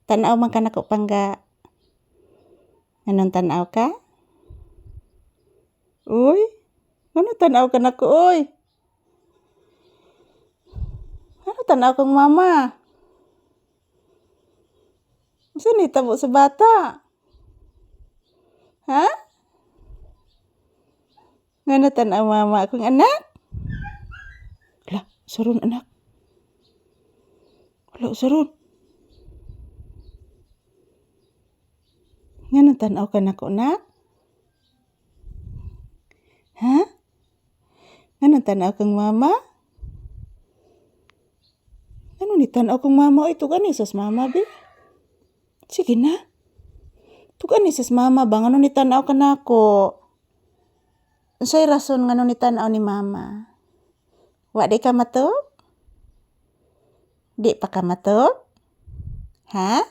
Tanaw man ka nako pangga. Anong tanaw ka? Uy, ano tanaw ka nako oy? Ano tanaw kang mama? Unsa ni tabo sa bata? Ha? Ngano tanaw mama akong anak? Hala, sarun anak. Hala, sarun. Ngano tanaw ka nako nak? Ha? Ngano tanaw kang mama? Ano ni tanaw kang mama? Ito gani sas mama be. Sige na. Tugan ni sas mama ba ngano ni tanaw ka nako? Unsay rason ngano ni tanaw ni mama? Wa di ka matug? Di pa ka matug? Ha?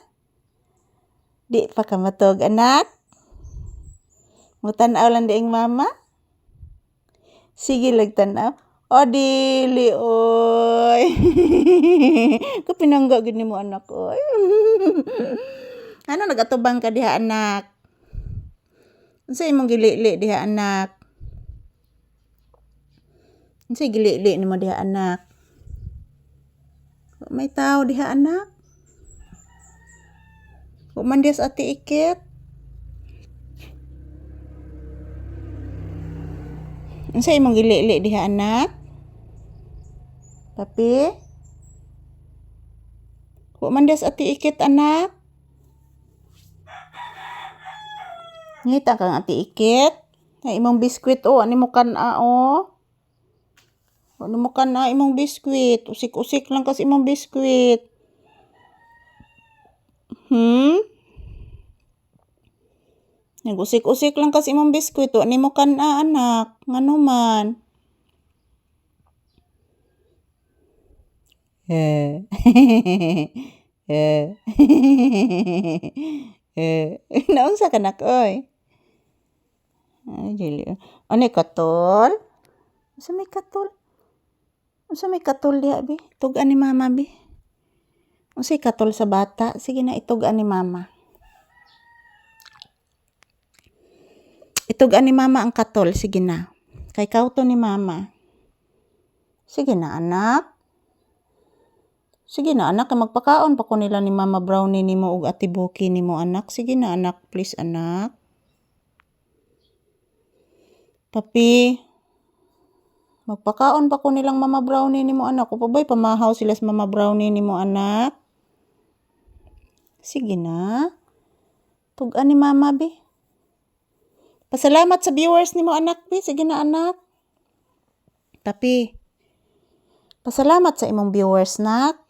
Di pa ka matug anak? Mo tanaw lang diing mama? Sige lag tanaw. O dili oy. Kapinangga gid nimo anak oy. Ano nagatubang ka diha anak? Unsa imong gilili diha anak? Unsay gilili nimo diha anak? May tao diha anak? Wa man diha sa ati ikit. Unsa imong gilili diha anak? Papi? Wa man diha sa ati ikit anak? Ngita kang ati ikit? Ay imong biskwit o ani mo kan-a o. Ano mo kan-a imong biskwit? Usik-usik lang kas imong biskwit. Nag-usik-usik lang kas imong biskwit o ani mo kan-a anak. Ngano man? Naunsa ka nak oy? Ay dili. Ani katol? Unsa may katol? Unsa may katol diha be? Tug-an ni mama be. Unsay katol sa bata? Sige na itug-an ni mama. Itug-an ni mama ang katol, sige na. Kay kauto ni mama. Sige na anak. Sige na anak, magpakaon pa ko nila ni mama brownie nimo ug ati Buki nimo anak. Sige na anak, please anak. Papi, magpakaon pa ko nilang mama brownie nimo anak. O pabay pamahaw sila sa mama brownie nimo anak. Sige na. Tug-an ni mama be. Pasalamat sa viewers nimo anak be. Sige na anak. Papi, pasalamat sa imong viewers nak.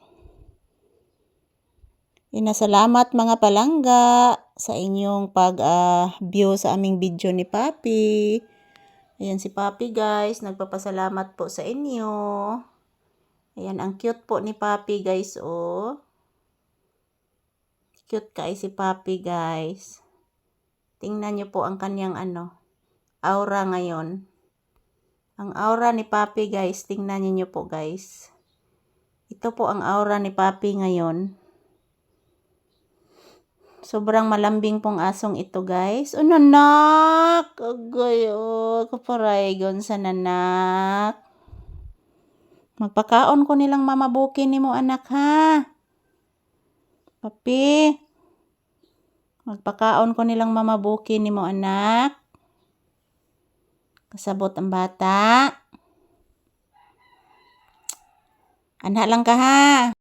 Inasalamat mga palangga sa inyong pag-view sa aming video ni Papi. Ayan si Papi guys, nagpapasalamat po sa inyo. Ayan, ang cute po ni Papi guys, oh. Cute kay si Papi guys. Tingnan niyo po ang kanyang aura ngayon. Ang aura ni Papi guys, tingnan niyo po guys. Ito po ang aura ni Papi ngayon. Sobrang malambing pong asong ito guys. O nanak! Agay o, kaparaygon sa nanak. Magpakaon ko nilang mama Buki nimo anak ha. Papi. Magpakaon ko nilang mama Buki nimo anak. Kasabot ang bata. Anha lang ka ha.